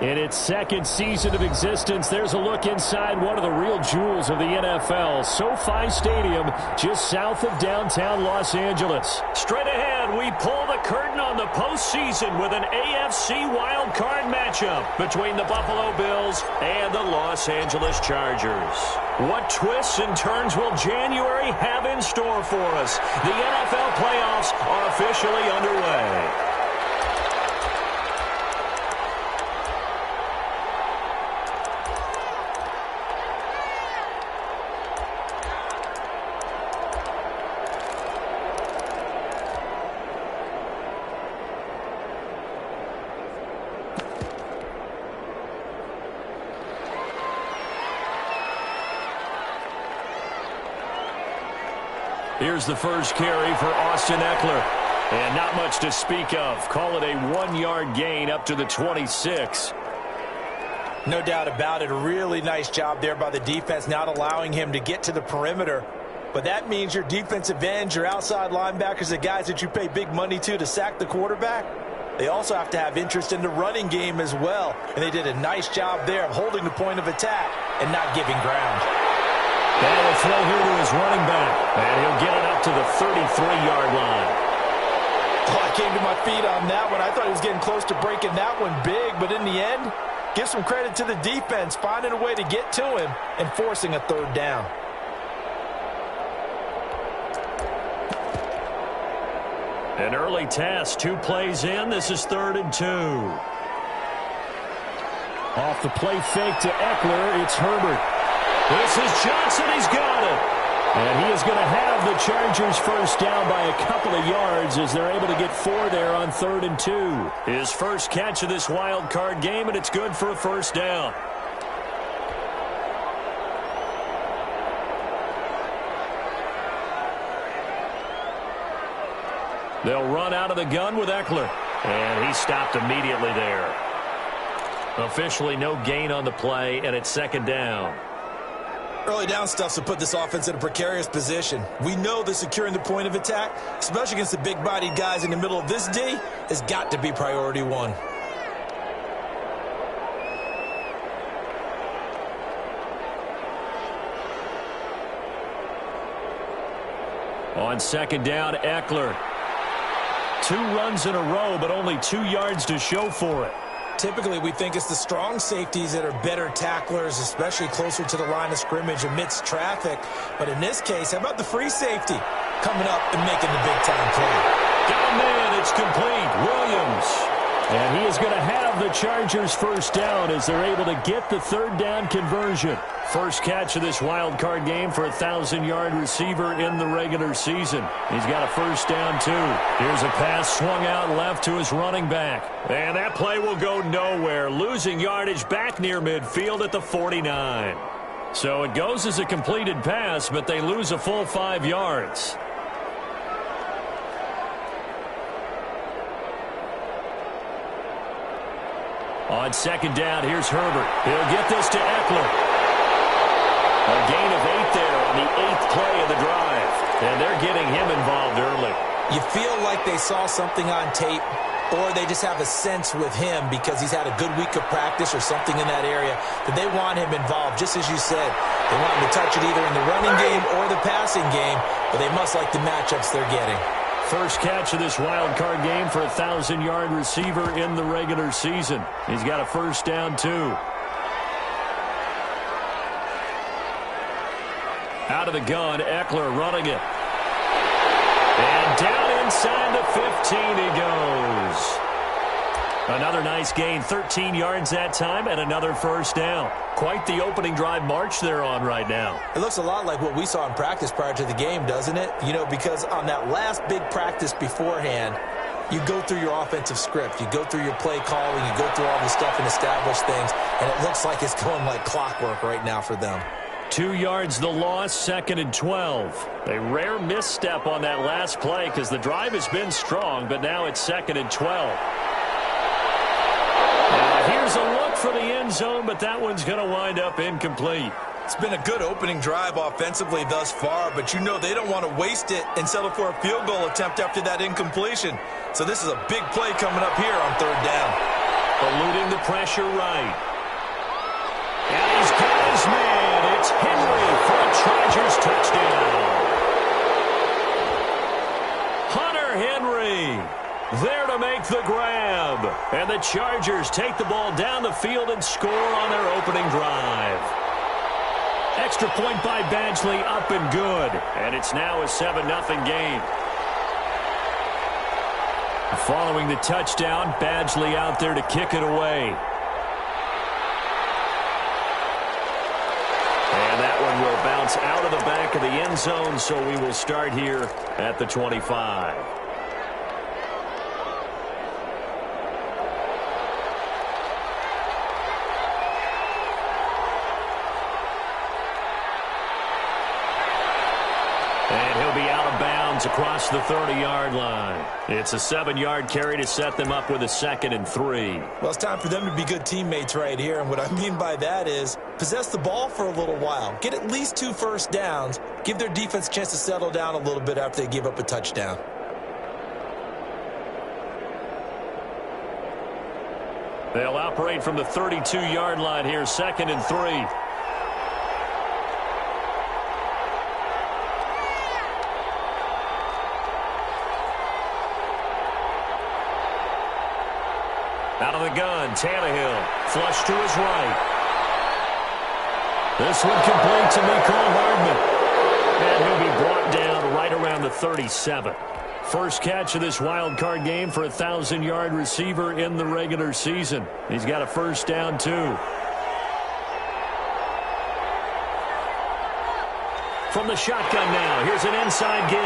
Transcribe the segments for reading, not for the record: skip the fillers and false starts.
In its second season of existence, there's a look inside one of the real jewels of the NFL, SoFi Stadium, just south of downtown Los Angeles. Straight ahead, we pull the curtain on the postseason with an AFC wildcard matchup between the Buffalo Bills and the Los Angeles Chargers. What twists and turns will January have in store for us? The NFL playoffs are officially underway. Here's the first carry for Austin Eckler. And not much to speak of. Call it a 1-yard gain up to the 26. No doubt about it. A really nice job there by the defense, not allowing him to get to the perimeter. But that means your defensive ends, your outside linebackers, the guys that you pay big money to sack the quarterback, they also have to have interest in the running game as well. And they did a nice job there of holding the point of attack and not giving ground. And a throw here to his running back. And he'll get it up to the 33-yard line. Oh, I came to my feet on that one. I thought he was getting close to breaking that one big. But in the end, give some credit to the defense, finding a way to get to him and forcing a third down. An early test. 2 plays in. This is 3rd and 2. Off the play fake to Eckler. It's Herbert. This is Johnson. He's got it. And he is going to have the Chargers first down by a couple of yards as they're able to get 4 there on 3rd and 2. His first catch of this wild card game, and it's good for a first down. They'll run out of the gun with Eckler. And he stopped immediately there. Officially no gain on the play, and it's 2nd down. Early down stuff to put this offense in a precarious position. We know that securing the point of attack, especially against the big-bodied guys in the middle of this D, has got to be priority 1. On 2nd down, Eckler. 2 runs in a row, but only 2 yards to show for it. Typically, we think it's the strong safeties that are better tacklers, especially closer to the line of scrimmage amidst traffic. But in this case, how about the free safety coming up and making the big-time play? Down man, it's complete. Williams. And he is going to have the Chargers first down as they're able to get the 3rd down conversion. First catch of this wild card game for a 1,000-yard receiver in the regular season. He's got a first down, too. Here's a pass swung out left to his running back. And that play will go nowhere, losing yardage back near midfield at the 49. So it goes as a completed pass, but they lose a full 5 yards. On 2nd down, here's Herbert. He'll get this to Eckler. A gain of 8 there on the 8th play of the drive. And they're getting him involved early. You feel like they saw something on tape, or they just have a sense with him because he's had a good week of practice or something in that area that they want him involved, just as you said. They want him to touch it either in the running game or the passing game, but they must like the matchups they're getting. First catch of this wild card game for a 1,000-yard receiver in the regular season. He's got a first down, too. Out of the gun, Eckler running it. And down inside the 15 he goes. Another nice gain, 13 yards that time, and another first down. Quite the opening drive march they're on right now. It looks a lot like what we saw in practice prior to the game, doesn't it? You know, because on that last big practice beforehand, you go through your offensive script. You go through your play calling. You go through all the stuff and establish things, and it looks like it's going like clockwork right now for them. 2 yards the loss, 2nd and 12. A rare misstep on that last play because the drive has been strong, but now it's 2nd and 12. Here's a look for the end zone, but that one's going to wind up incomplete. It's been a good opening drive offensively thus far, but you know they don't want to waste it and settle for a field goal attempt after that incompletion. So this is a big play coming up here on 3rd down. Eluding the pressure right. And he's got his man. It's Henry for a Chargers touchdown. Hunter Henry there to make the grab. And the Chargers take the ball down the field and score on their opening drive. Extra point by Badgley, up and good. And it's now a 7-0 game. Following the touchdown, Badgley out there to kick it away. And that one will bounce out of the back of the end zone, so we will start here at the 25. And he'll be out of bounds across the 30-yard line. It's a 7-yard carry to set them up with a 2nd and 3. Well, it's time for them to be good teammates right here. And what I mean by that is possess the ball for a little while. Get at least 2 first downs. Give their defense a chance to settle down a little bit after they give up a touchdown. They'll operate from the 32-yard line here, 2nd and 3. Out of the gun, Tannehill, flush to his right. This one complete to Mecole Hardman. And he'll be brought down right around the 37. First catch of this wild card game for a 1,000-yard receiver in the regular season. He's got a first down, too. From the shotgun now, here's an inside give.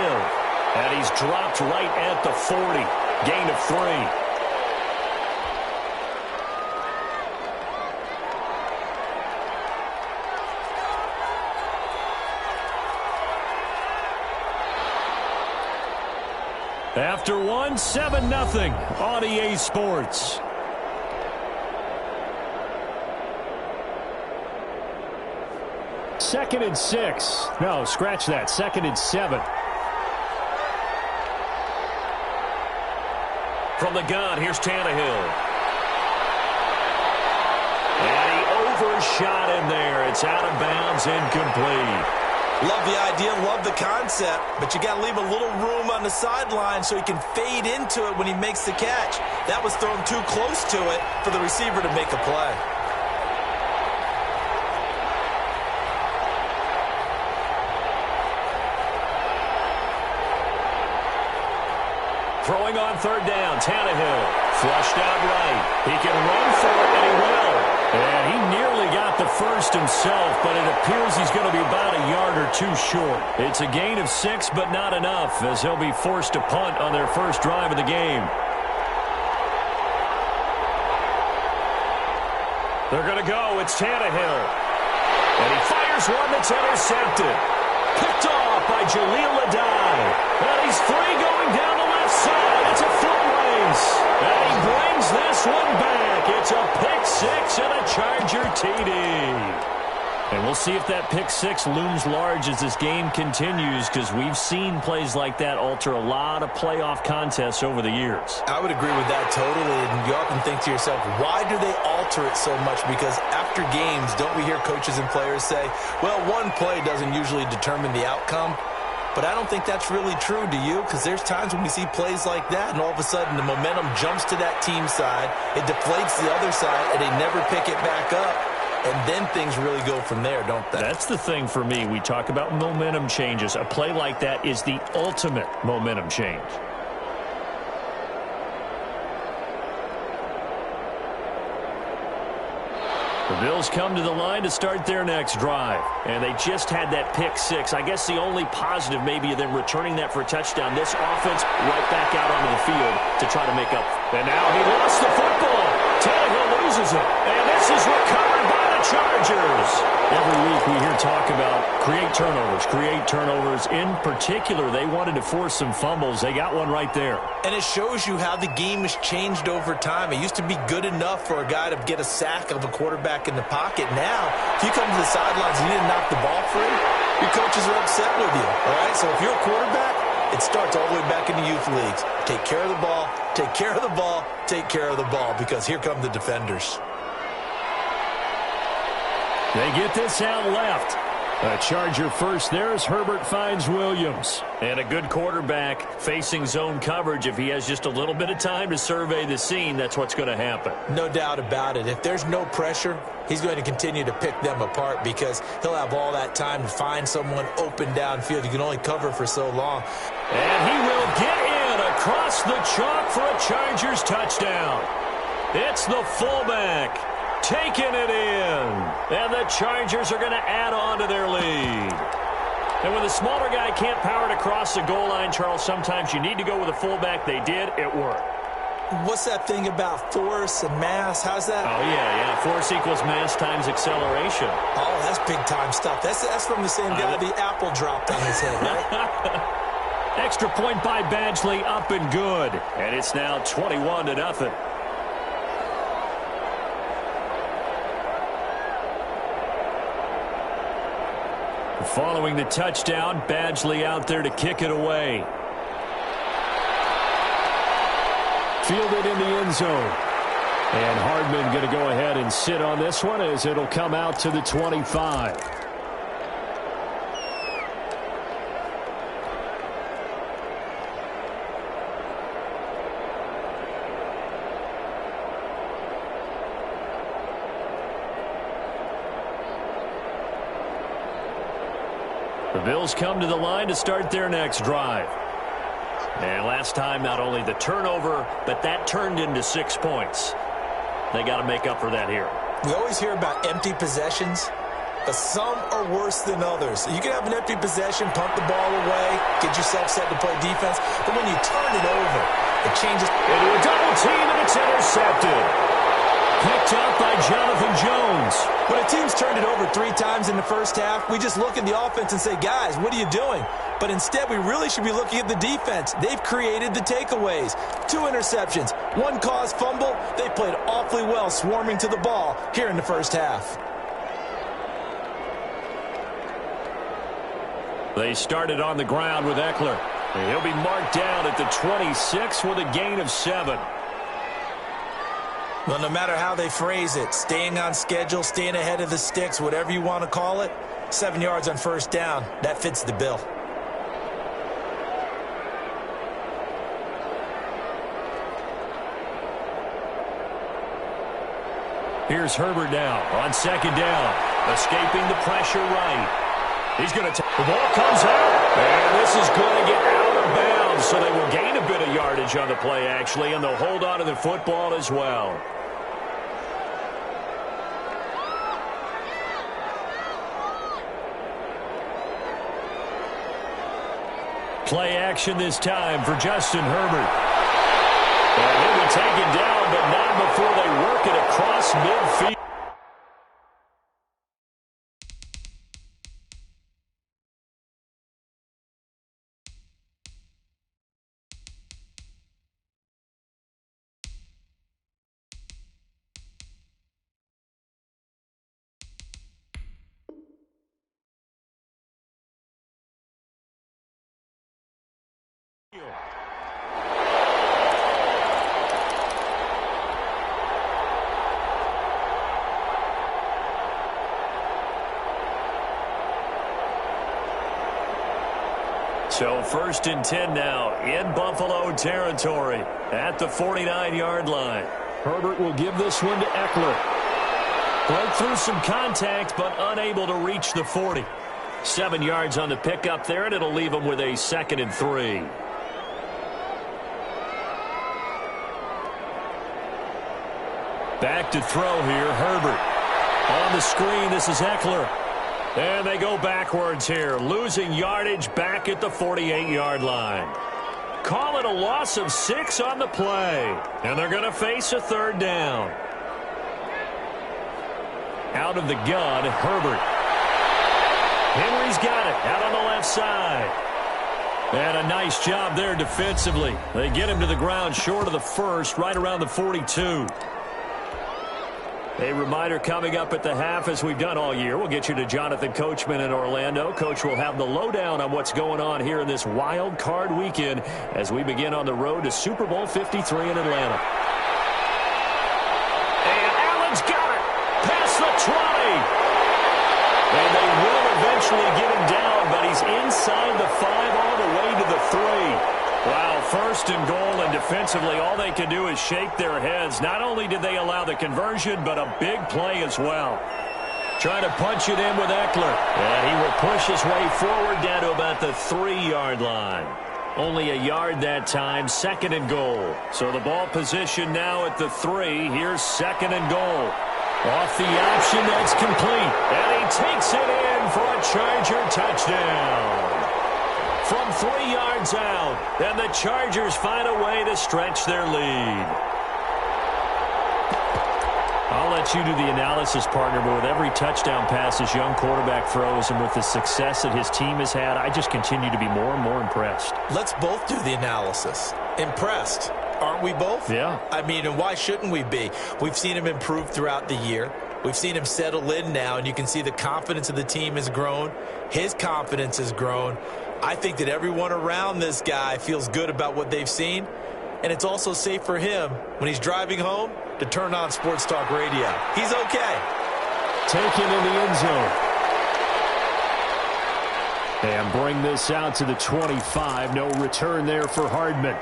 And he's dropped right at the 40. Gain of 3. After 1, 7-0 on EA Sports. Second and 6. No, scratch that. 2nd and 7. From the gun, here's Tannehill. And he overshot in there. It's out of bounds, incomplete. Love the idea, love the concept, but you got to leave a little room on the sideline so he can fade into it when he makes the catch. That was thrown too close to it for the receiver to make a play. Throwing on 3rd down, Tannehill flushed out right. He can run for it, and he will. And he nearly got the first himself, but it appears he's going to be about a yard or 2 short. It's a gain of 6, but not enough, as he'll be forced to punt on their first drive of the game. They're going to go. It's Tannehill. And he fires one that's intercepted. Picked off by Jaleel Adai. And he's free going down the left side. It's a foot race. And he brings this one back. It's a pick 6 and a Charger TD. And we'll see if that pick 6 looms large as this game continues, because we've seen plays like that alter a lot of playoff contests over the years. I would agree with that totally. And you often think to yourself, why do they alter it so much? Because after games, don't we hear coaches and players say, well, one play doesn't usually determine the outcome? But I don't think that's really true, do you? Because there's times when we see plays like that, and all of a sudden the momentum jumps to that team side, it deflates the other side, and they never pick it back up. And then things really go from there, don't they? That's the thing for me. We talk about momentum changes. A play like that is the ultimate momentum change. The Bills come to the line to start their next drive. And they just had that pick 6. I guess the only positive maybe of them returning that for a touchdown. This offense right back out onto the field to try to make up. And now he lost the football. Tannehill loses it. And this is recovered by the Chargers. Every week we hear talk about create turnovers, create turnovers. In particular, they wanted to force some fumbles. They got one right there. And it shows you how the game has changed over time. It used to be good enough for a guy to get a sack of a quarterback in the pocket. Now, if you come to the sidelines and you didn't knock the ball free, your coaches are upset with you. All right? So if you're a quarterback, it starts all the way back in the youth leagues. Take care of the ball, take care of the ball, take care of the ball, because here come the defenders. They get this out left. A Charger first there as Herbert finds Williams. And a good quarterback facing zone coverage. If he has just a little bit of time to survey the scene, that's what's going to happen. No doubt about it. If there's no pressure, he's going to continue to pick them apart because he'll have all that time to find someone open downfield. You can only cover for so long. And he will get in across the chalk for a Chargers touchdown. It's the fullback taking it in. And the Chargers are going to add on to their lead. And when the smaller guy can't power it across the goal line, Charles, sometimes you need to go with a fullback. They did. It worked. What's that thing about force and mass? How's that? Oh, yeah. Force equals mass times acceleration. Oh, that's big-time stuff. That's from the same guy the apple dropped on his head, right? Extra point by Badgley, up and good. And it's now 21-0. Following the touchdown, Badgley out there to kick it away. Fielded in the end zone. And Hardman going to go ahead and sit on this one as it'll come out to the 25. The Bills come to the line to start their next drive. And last time, not only the turnover, but that turned into 6 points. They got to make up for that here. We always hear about empty possessions, but some are worse than others. You can have an empty possession, punt the ball away, get yourself set to play defense, but when you turn it over, it changes. Into a double team, and it's intercepted. Picked up by Jonathan Jones. When a team's turned it over 3 times in the first half, we just look at the offense and say, guys, what are you doing? But instead, we really should be looking at the defense. They've created the takeaways. 2 interceptions, 1 caused fumble. They played awfully well swarming to the ball here in the first half. They started on the ground with Eckler. He'll be marked down at the 26 with a gain of 7. Well, no matter how they phrase it, staying on schedule, staying ahead of the sticks, whatever you want to call it, 7 yards on first down, that fits the bill. Here's Herbert now on second down, escaping the pressure right. He's going to take the ball, comes out, and this is going to get out of bounds, so they will gain a bit of yardage on the play, actually, and they'll hold on to the football as well. Play action this time for Justin Herbert. And he'll be taken down, but not before they work it across midfield. So 1st and 10 now in Buffalo territory at the 49-yard line. Herbert will give this one to Eckler. Broke through some contact, but unable to reach the 40. 7 yards on the pickup there, and it'll leave him with a 2nd and 3. Back to throw here, Herbert. On the screen, this is Eckler. And they go backwards here, losing yardage back at the 48-yard line. Call it a loss of 6 on the play. And they're going to face a 3rd down. Out of the gun, Herbert. Henry's got it out on the left side. And a nice job there defensively. They get him to the ground short of the 1st, right around the 42. A reminder coming up at the half, as we've done all year. We'll get you to Jonathan Coachman in Orlando. Coach will have the lowdown on what's going on here in this wild card weekend as we begin on the road to Super Bowl 53 in Atlanta. And Allen's got it. Past the 20. eventually get him down, but he's inside the 5 all the way to the 3. Wow, first and goal, and defensively all they can do is shake their heads. Not only did they allow the conversion, but a big play as well. Trying to punch it in with Eckler. And he will push his way forward down to about the 3-yard line. Only a yard that time, 2nd and goal. So the ball position now at the 3. Here's 2nd and goal. Off the option, that's complete. And he takes it in for a Charger touchdown. From 3 yards out, and the Chargers find a way to stretch their lead. I'll let you do the analysis, partner, but with every touchdown pass his young quarterback throws and with the success that his team has had, I just continue to be more and more impressed. Let's both do the analysis. Impressed. Aren't we both? Yeah. I mean, and why shouldn't we be? We've seen him improve throughout the year. We've seen him settle in now, and you can see the confidence of the team has grown. His confidence has grown. I think that everyone around this guy feels good about what they've seen, and it's also safe for him when he's driving home to turn on Sports Talk Radio. He's okay. Taken in the end zone. And bring this out to the 25. No return there for Hardman.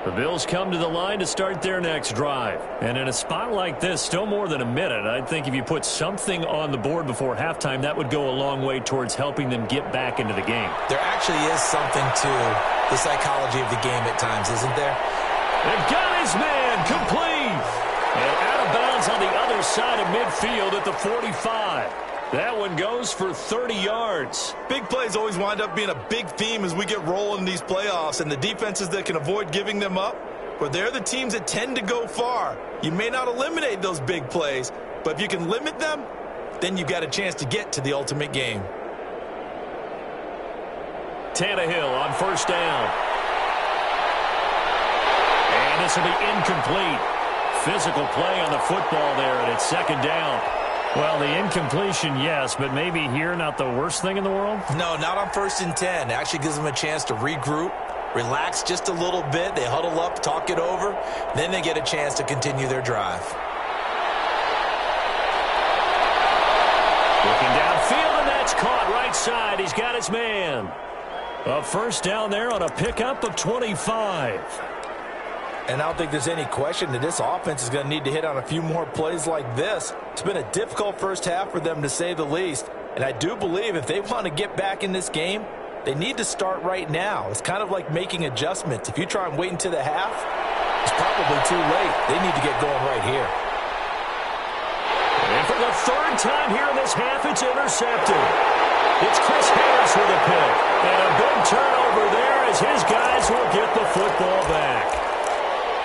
The Bills come to the line to start their next drive. And in a spot like this, still more than a minute, I think if you put something on the board before halftime, that would go a long way towards helping them get back into the game. There actually is something to the psychology of the game at times, isn't there? They've got his man complete. And out of bounds on the other side of midfield at the 45. That one goes for 30 yards. Big plays always wind up being a big theme as we get rolling in these playoffs, and the defenses that can avoid giving them up, but they're the teams that tend to go far. You may not eliminate those big plays, but if you can limit them, then you've got a chance to get to the ultimate game. Tannehill on first down. And this will be incomplete. Physical play on the football there, and it's 2nd down. Well, the incompletion, yes, but maybe here not the worst thing in the world? No, not on 1st and 10. It actually gives them a chance to regroup, relax just a little bit. They huddle up, talk it over. Then they get a chance to continue their drive. Looking downfield, and that's caught right side. He's got his man. A first down there on a pickup of 25. And I don't think there's any question that this offense is going to need to hit on a few more plays like this. It's been a difficult first half for them, to say the least. And I do believe if they want to get back in this game, they need to start right now. It's kind of like making adjustments. If you try and wait until the half, it's probably too late. They need to get going right here. And for the 3rd time here in this half, it's intercepted. It's Chris Harris with a pick. And a big turnover there as his guys will get the football back.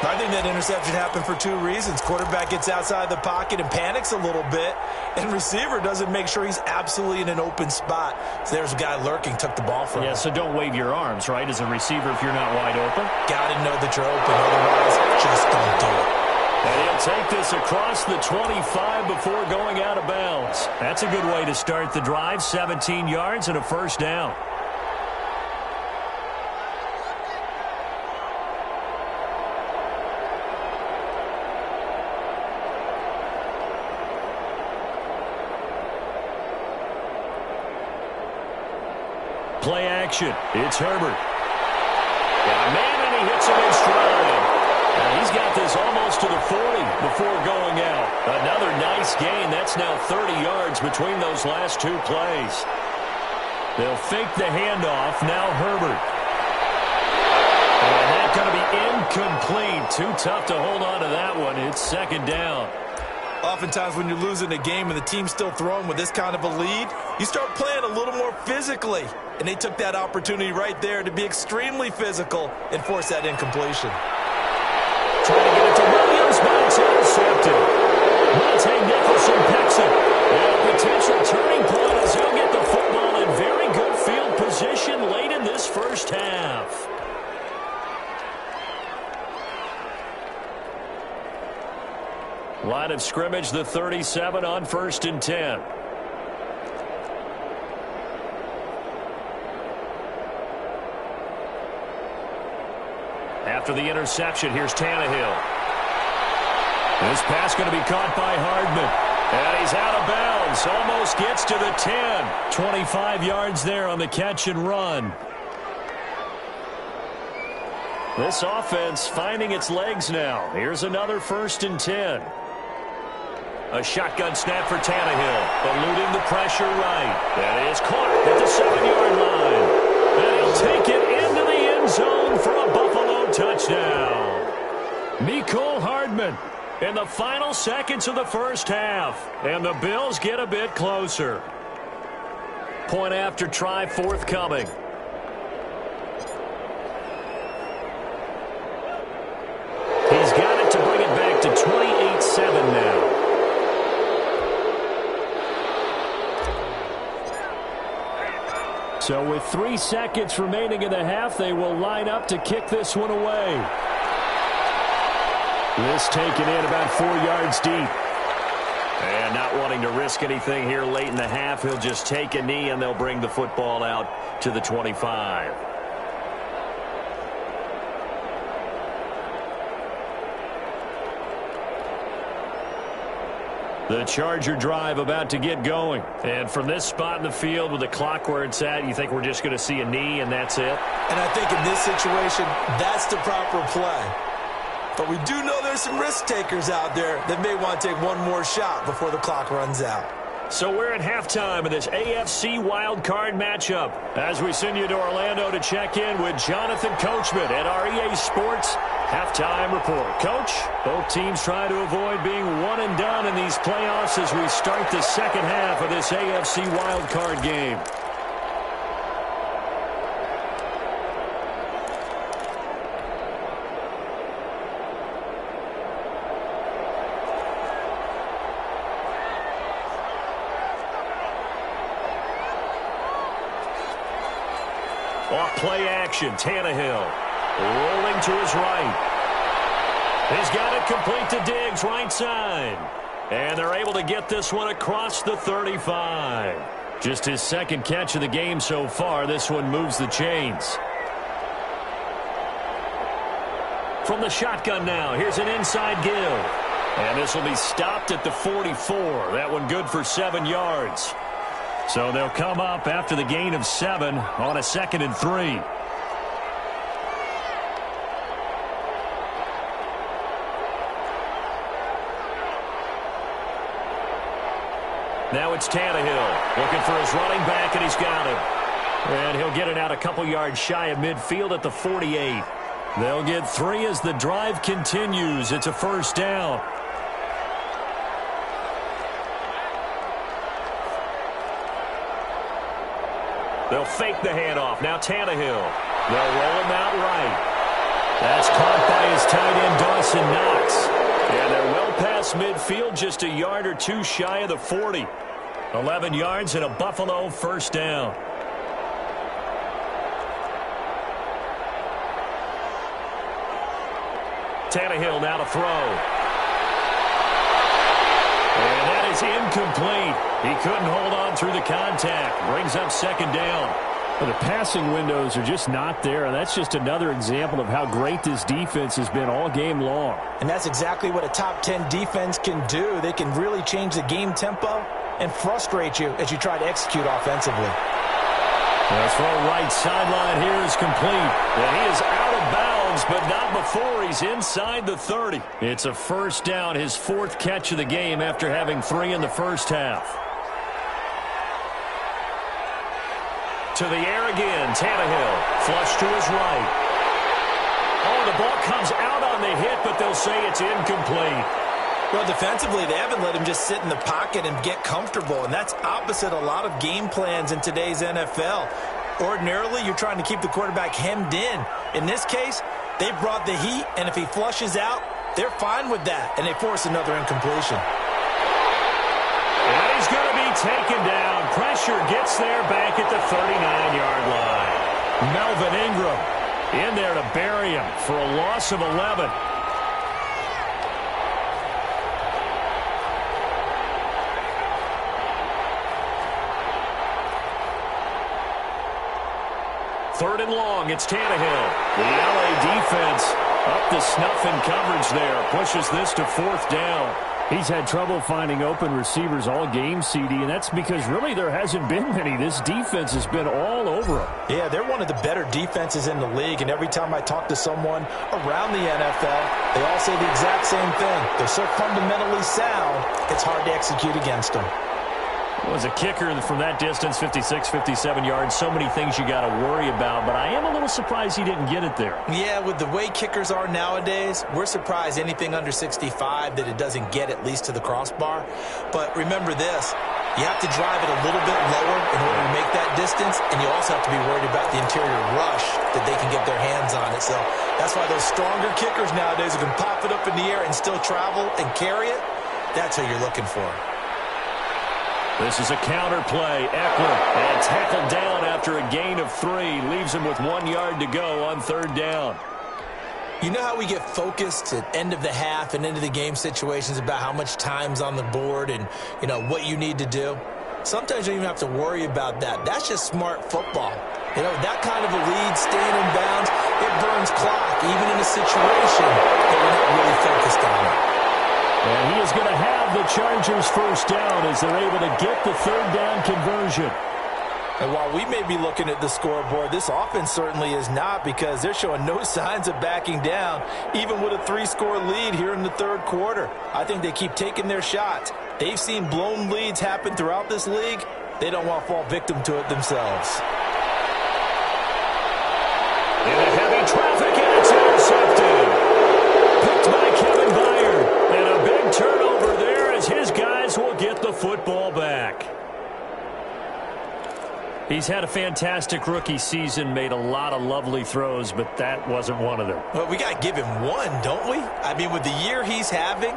I think that interception happened for 2 reasons. Quarterback gets outside the pocket and panics a little bit, and receiver doesn't make sure he's absolutely in an open spot. So there's a guy lurking, took the ball from him. Yeah, so don't wave your arms, right, as a receiver if you're not wide open. Got to know that you're open, otherwise just don't do it. And he'll take this across the 25 before going out of bounds. That's a good way to start the drive, 17 yards and a first down. Play action. It's Herbert. Got a man, and he hits him in stride. And he's got this almost to the 40 before going out. Another nice gain. That's now 30 yards between those last 2 plays. They'll fake the handoff. Now Herbert. And that's going to be incomplete. Too tough to hold on to that one. It's 2nd down. Oftentimes when you're losing a game and the team's still throwing with this kind of a lead, you start playing a little more physically. And they took that opportunity right there to be extremely physical and force that incompletion. Trying to get it to Williams, but it's intercepted. Monte Nicholson picks it. And a potential turning point as he'll get the football in very good field position late in this first half. Line of scrimmage, the 37 on 1st and 10. After the interception, here's Tannehill. This pass going to be caught by Hardman. And he's out of bounds. Almost gets to the 10. 25 yards there on the catch and run. This offense finding its legs now. Here's another 1st and 10. A shotgun snap for Tannehill. Eluding the pressure right. That is caught at the 7-yard line. And he'll take it into the end zone for a Buffalo touchdown. Mecole Hardman in the final seconds of the first half. And the Bills get a bit closer. Point after try forthcoming. He's got it to bring it back to 28-7 now. So with 3 seconds remaining in the half, they will line up to kick this one away. This taken in about 4 yards deep. And not wanting to risk anything here late in the half, he'll just take a knee and they'll bring the football out to the 25. The Charger drive about to get going. And from this spot in the field with the clock where it's at, you think we're just going to see a knee and that's it? And I think in this situation, that's the proper play. But we do know there's some risk takers out there that may want to take one more shot before the clock runs out. So we're at halftime of this AFC wildcard matchup as we send you to Orlando to check in with Jonathan Coachman at our EA Sports Halftime Report. Coach, both teams try to avoid being one and done in these playoffs as we start the second half of this AFC wildcard game. Off play action, Tannehill rolling to his right. He's got it complete to Diggs, right side. And they're able to get this one across the 35. Just his second catch of the game so far. This one moves the chains. From the shotgun now, here's an inside give. And this will be stopped at the 44. That one good for 7 yards. So they'll come up after the gain of 7 on a 2nd and 3. Now it's Tannehill looking for his running back, and he's got him. And he'll get it out a couple yards shy of midfield at the 48. They'll get 3 as the drive continues. It's a first down. They'll fake the handoff. Now Tannehill. They'll roll him out right. That's caught by his tight end, Dawson Knox. And they're well past midfield, just a yard or two shy of the 40. 11 yards and a Buffalo first down. Tannehill now to throw. And that is incomplete. He couldn't hold on through the contact. Brings up second down. Well, the passing windows are just not there, and that's just another example of how great this defense has been all game long. And that's exactly what a top 10 defense can do. They can really change the game tempo and frustrate you as you try to execute offensively. The throw right sideline here is complete. And he is out of bounds, but not before he's inside the 30. It's a first down, his 4th catch of the game after having 3 in the first half. To the air again, Tannehill, flush to his right. Oh, the ball comes out on the hit, but they'll say it's incomplete. Well, defensively, they haven't let him just sit in the pocket and get comfortable, and that's opposite a lot of game plans in today's NFL. Ordinarily, you're trying to keep the quarterback hemmed in. In this case, they brought the heat, and if he flushes out, they're fine with that, and they force another incompletion. And he's going to be taken down. Pressure gets there back at the 39-yard line. Melvin Ingram in there to bury him for a loss of 11. Third and long, it's Tannehill. The LA defense Up to snuff in coverage there. Pushes this to fourth down. He's had trouble finding open receivers all game, CD, and that's because really there hasn't been many. This defense has been all over him. Yeah, they're one of the better defenses in the league, and every time I talk to someone around the NFL, they all say the exact same thing. They're so fundamentally sound, it's hard to execute against them. Was a kicker from that distance, 56, 57 yards. So many things you got to worry about, but I am a little surprised he didn't get it there. Yeah, with the way kickers are nowadays, we're surprised anything under 65 that it doesn't get at least to the crossbar. But remember this, you have to drive it a little bit lower in order to make that distance, and you also have to be worried about the interior rush that they can get their hands on it. So that's why those stronger kickers nowadays who can pop it up in the air and still travel and carry it, that's who you're looking for. This is a counter play. Eckler, and tackled down after a gain of 3. Leaves him with 1 yard to go on third down. You know how we get focused at end of the half and into the game situations about how much time's on the board and, you know, what you need to do? Sometimes you don't even have to worry about that. That's just smart football. You know, that kind of a lead, staying in bounds, it burns clock, even in a situation that we're not really focused on it. And he is going to have the Chargers first down as they're able to get the third down conversion. And while we may be looking at the scoreboard, this offense certainly is not, because they're showing no signs of backing down, even with a 3-score lead here in the third quarter. I think they keep taking their shots. They've seen blown leads happen throughout this league. They don't want to fall victim to it themselves. Into heavy traffic, and it's intercepted. Picked by Kevin Byard. And a big turnover there as his guys will get the football back. He's had a fantastic rookie season, made a lot of lovely throws, but that wasn't one of them. Well, we got to give him one, don't we? I mean, with the year he's having,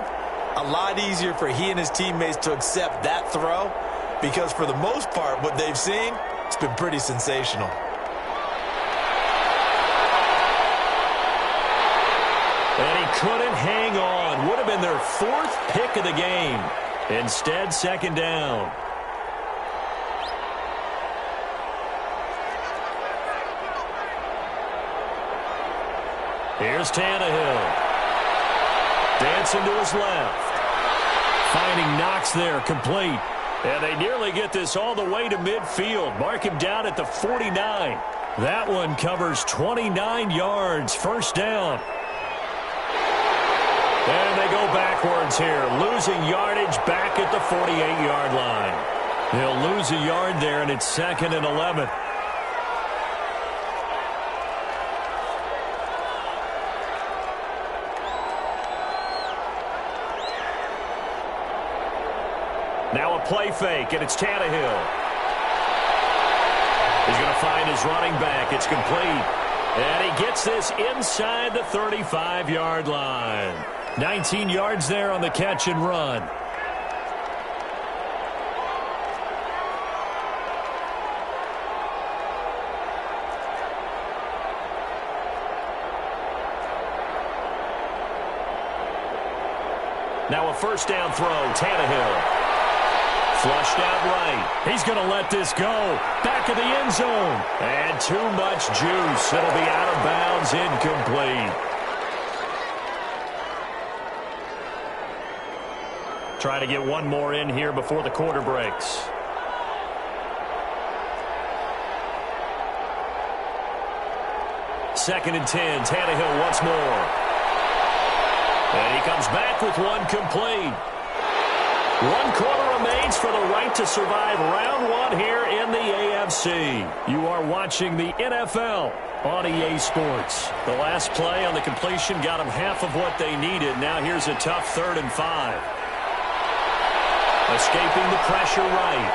a lot easier for he and his teammates to accept that throw, because for the most part, what they've seen, it's been pretty sensational. And he couldn't hang on. Would have been their 4th pick of the game. Instead, second down. Here's Tannehill. Dancing to his left. Finding Knox there, complete. And they nearly get this all the way to midfield. Mark him down at the 49. That one covers 29 yards. First down. And they go backwards here, losing yardage back at the 48-yard line. They'll lose a yard there, and it's 2nd and 11. Now a play fake, and it's Tannehill. He's going to find his running back. It's complete. And he gets this inside the 35-yard line. 19 yards there on the catch and run. Now a first down throw, Tannehill. Flushed out right. He's going to let this go. Back of the end zone. And too much juice. It'll be out of bounds, incomplete. Trying to get one more in here before the quarter breaks. Second and 10. Tannehill once more. And he comes back with one complete. 1 quarter remains for the right to survive round 1 here in the AFC. You are watching the NFL on EA Sports. The last play on the completion got them half of what they needed. Now here's a tough 3rd and 5. Escaping the pressure right.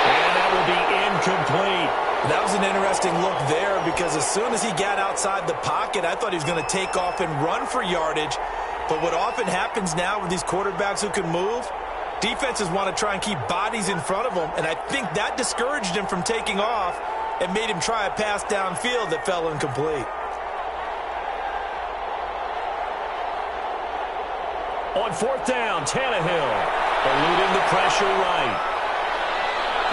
And that will be incomplete. That was an interesting look there, because as soon as he got outside the pocket, I thought he was going to take off and run for yardage. But what often happens now with these quarterbacks who can move, defenses want to try and keep bodies in front of them, and I think that discouraged him from taking off and made him try a pass downfield that fell incomplete. On 4th down, Tannehill eluding the pressure right.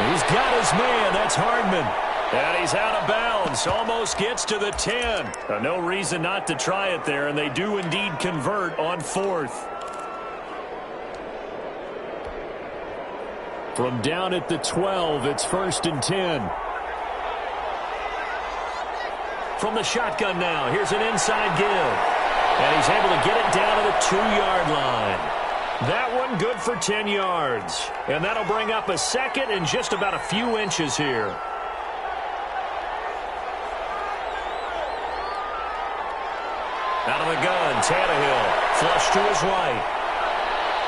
He's got his man. That's Hardman. And he's out of bounds. Almost gets to the 10. No reason not to try it there, and they do indeed convert on 4th. From down at the 12, it's 1st and 10. From the shotgun now, here's an inside give. And he's able to get it down to the 2-yard line. That one good for 10 yards. And that'll bring up a 2nd and just about a few inches here. Out of the gun, Tannehill. Flush to his right.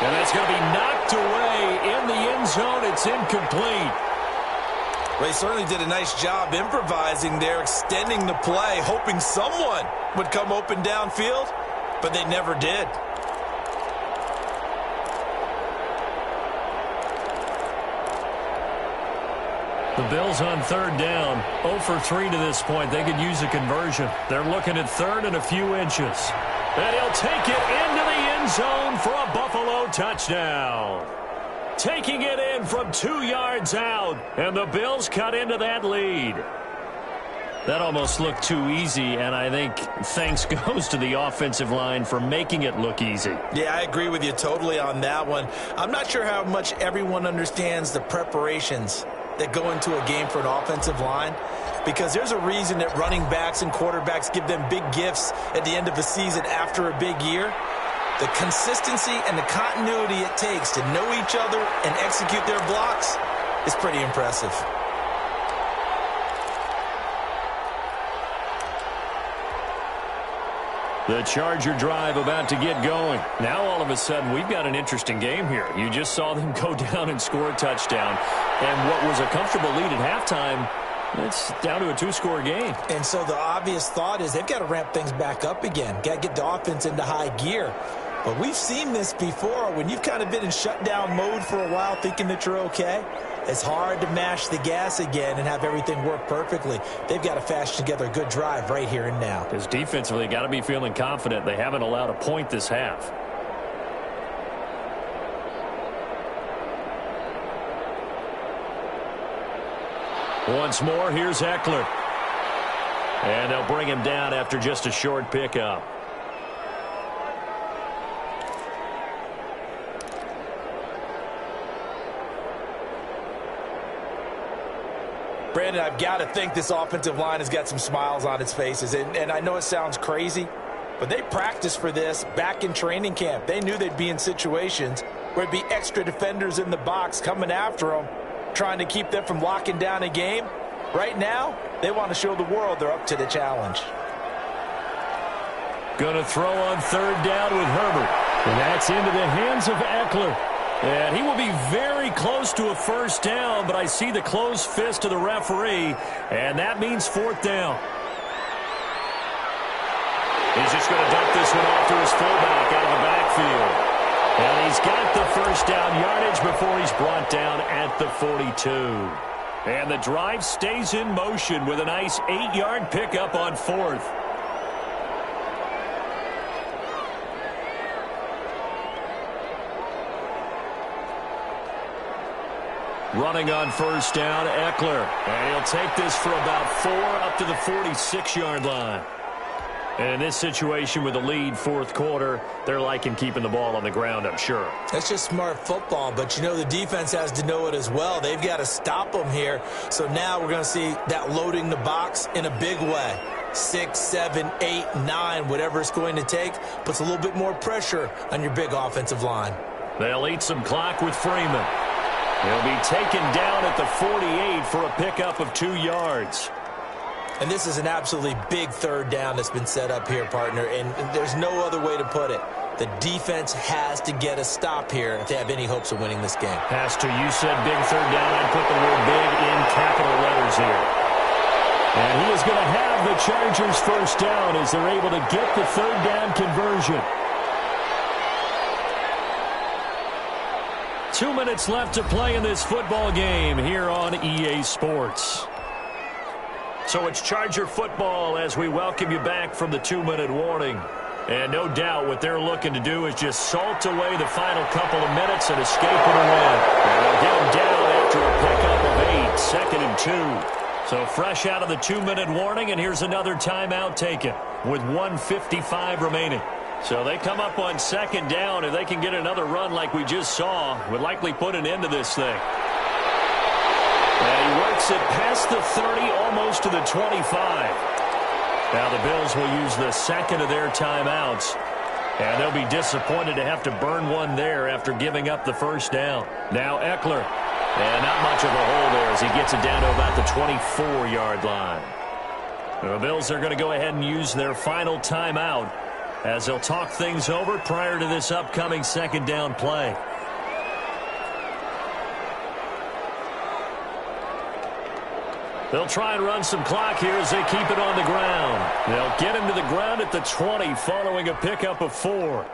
And that's going to be knocked away in the end zone. It's incomplete. Well, he certainly did a nice job improvising there, extending the play, hoping someone would come open downfield, but they never did. The Bills on 3rd down, 0 for 3 to this point. They could use a conversion. They're looking at 3rd and a few inches. And he'll take it into the end zone for a Buffalo touchdown. Taking it in from 2 yards out, and the Bills cut into that lead. That almost looked too easy, and I think thanks goes to the offensive line for making it look easy. Yeah, I agree with you totally on that one. I'm not sure how much everyone understands the preparations that go into a game for an offensive line, because there's a reason that running backs and quarterbacks give them big gifts at the end of the season after a big year. The consistency and the continuity it takes to know each other and execute their blocks is pretty impressive. The Charger drive about to get going. Now all of a sudden we've got an interesting game here. You just saw them go down and score a touchdown. And what was a comfortable lead at halftime, it's down to a 2-score game. And so the obvious thought is they've got to ramp things back up again. Got to get the offense into high gear. But we've seen this before. When you've kind of been in shutdown mode for a while thinking that you're okay, it's hard to mash the gas again and have everything work perfectly. They've got to fashion together a good drive right here and now. Because defensively, got to be feeling confident. They haven't allowed a point this half. Once more, here's Eckler. And they'll bring him down after just a short pickup. Brandon, I've got to think this offensive line has got some smiles on its faces. And I know it sounds crazy, but they practiced for this back in training camp. They knew they'd be in situations where there'd be extra defenders in the box coming after them, trying to keep them from locking down a game. Right now, they want to show the world they're up to the challenge. Going to throw on 3rd down with Herbert. And that's into the hands of Eckler. And he will be very close to a 1st down, but I see the closed fist of the referee, and that means 4th down. He's just going to dump this one off to his fullback out of the backfield. And he's got the 1st down yardage before he's brought down at the 42. And the drive stays in motion with a nice 8-yard pickup on 4th. Running on 1st down, Eckler. And he'll take this for about 4 up to the 46-yard line. And in this situation with the lead, 4th quarter, they're liking keeping the ball on the ground, I'm sure. That's just smart football, but you know the defense has to know it as well. They've got to stop them here. So now we're going to see that loading the box in a big way. 6, 7, 8, 9, whatever it's going to take, puts a little bit more pressure on your big offensive line. They'll eat some clock with Freeman. He'll be taken down at the 48 for a pickup of 2 yards. And this is an absolutely big 3rd down that's been set up here, partner, and there's no other way to put it. The defense has to get a stop here if they have any hopes of winning this game. Has to. You said big 3rd down. I'd put the word big in capital letters here. And he is going to have the Chargers 1st down as they're able to get the 3rd down conversion. 2 minutes left to play in this football game here on EA Sports. So it's Charger football as we welcome you back from the 2-minute warning. And no doubt what they're looking to do is just salt away the final couple of minutes and escape with a win. And they'll get them down after a pickup of 8, 2nd and 2. So fresh out of the 2-minute warning, and here's another timeout taken with 1:55 remaining. So they come up on second down, and they can get another run like we just saw. Would likely put an end to this thing. And he works it past the 30, almost to the 25. Now the Bills will use the second of their timeouts. And they'll be disappointed to have to burn one there after giving up the first down. Now Eckler. And not much of a hole there as he gets it down to about the 24-yard line. The Bills are going to go ahead and use their final timeout as they'll talk things over prior to this upcoming second down play. They'll try and run some clock here as they keep it on the ground. They'll get him to the ground at the 20 following a pickup of 4.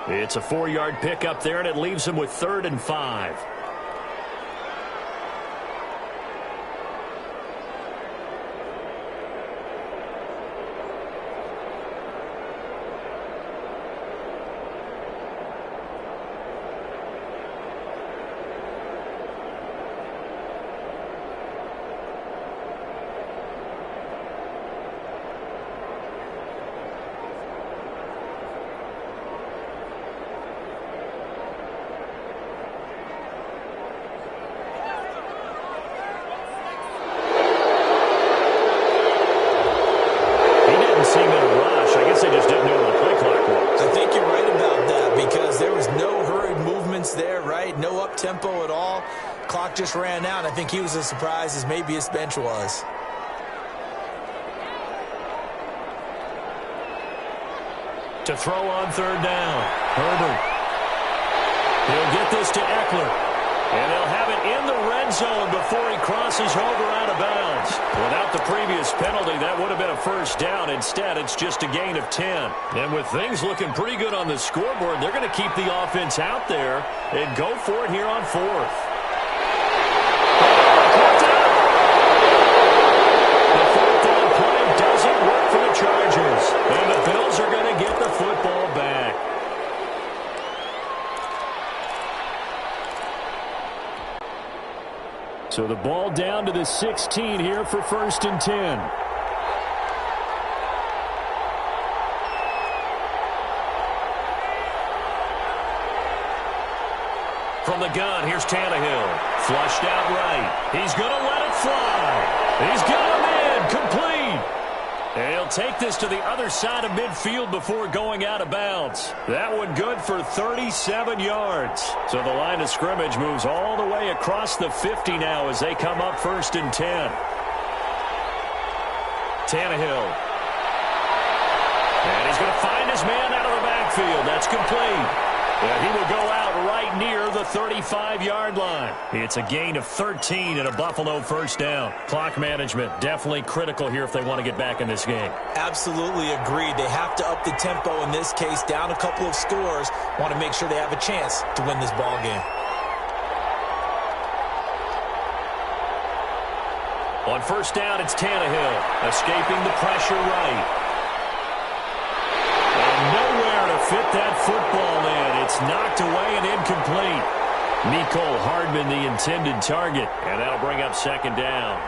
It's a 4-yard pickup there, and it leaves him with 3rd and 5. Tempo at all. Clock just ran out. I think he was as surprised as maybe his bench was. To throw on 3rd down. Herbert. He'll get this to Eckler. And they'll have it in the red zone before he crosses over out of bounds. Without the previous penalty, that would have been a first down. Instead, it's just a gain of 10. And with things looking pretty good on the scoreboard, they're going to keep the offense out there and go for it here on 4th. The 4th down play doesn't work for the Chargers. And the Bills are going to get the football back. So the ball down to the 16 here for 1st and 10. From the gun, here's Tannehill. Flushed out right. He's going to let it fly. He's got him in. Complete. And he'll take this to the other side of midfield before going out of bounds. That one good for 37 yards. So the line of scrimmage moves all the way across the 50 now as they come up 1st and 10. Tannehill. And he's going to find his man out of the backfield. That's complete. And he will go out right near the 35-yard line. It's a gain of 13 and a Buffalo first down. Clock management definitely critical here if they want to get back in this game. Absolutely agreed. They have to up the tempo in this case, down a couple of scores. Want to make sure they have a chance to win this ball game. On first down, it's Tannehill escaping the pressure right. Nowhere to fit that football in. It's knocked away and incomplete. Mecole Hardman the intended target, and that'll bring up 2nd down.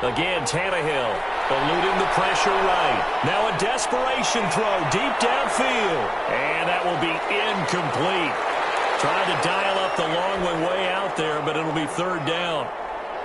Again, Tannehill eluding the pressure right. Now a desperation throw deep downfield. And that will be incomplete. Trying to dial up the long one way out there, but it'll be 3rd down.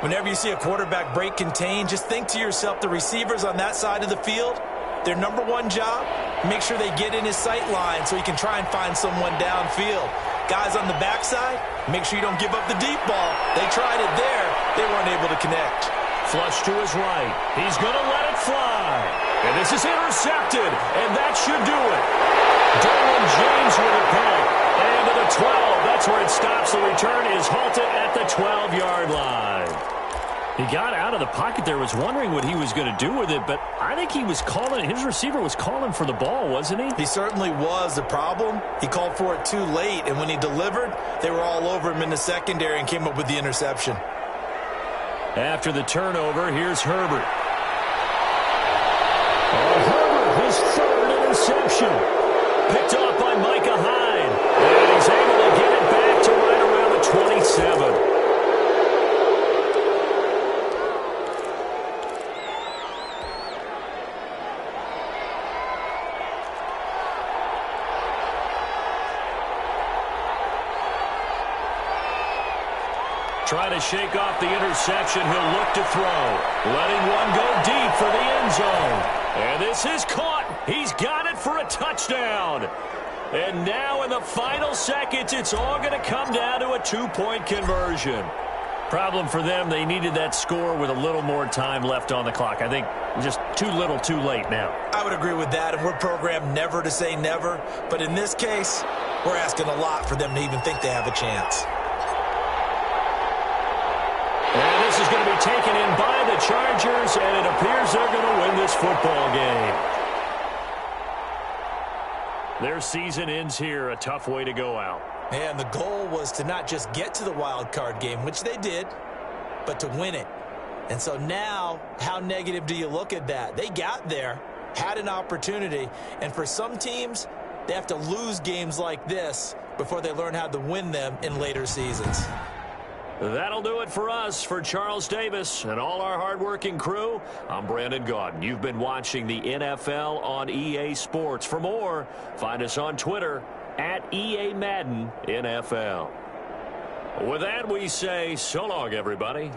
Whenever you see a quarterback break contain, just think to yourself, the receivers on that side of the field, their number one job, make sure they get in his sight line so he can try and find someone downfield. Guys on the backside, make sure you don't give up the deep ball. They tried it there. They weren't able to connect. Flush to his right. He's going to let it fly. And this is intercepted, and that should do it. Derwin James with a pick. And to the 12. That's where it stops. The return is halted at the 12-yard line. He got out of the pocket there, was wondering what he was going to do with it, but I think he was calling, his receiver was calling for the ball, wasn't he? He certainly was. The problem, he called for it too late, and when he delivered, they were all over him in the secondary and came up with the interception. After the turnover, here's Herbert. Herbert, his third interception. Picked off by Micah Hyde, and he's able to get it back to right around the 27. Trying to shake off the interception. He'll look to throw. Letting one go deep for the end zone. And this is caught. He's got it for a touchdown. And now in the final seconds, it's all going to come down to a two-point conversion. Problem for them, they needed that score with a little more time left on the clock. I think just too little, too late now. I would agree with that, and we're programmed never to say never. But in this case, we're asking a lot for them to even think they have a chance. And this is going to be taken in by the Chargers, and it appears they're going to win this football game. Their season ends here, a tough way to go out. And the goal was to not just get to the wild card game, which they did, but to win it. And so now, how negative do you look at that? They got there, had an opportunity, and for some teams, they have to lose games like this before they learn how to win them in later seasons. That'll do it for us. For Charles Davis and all our hardworking crew, I'm Brandon Gaudin. You've been watching the NFL on EA Sports. For more, find us on Twitter at EA Madden NFL. With that, we say so long, everybody.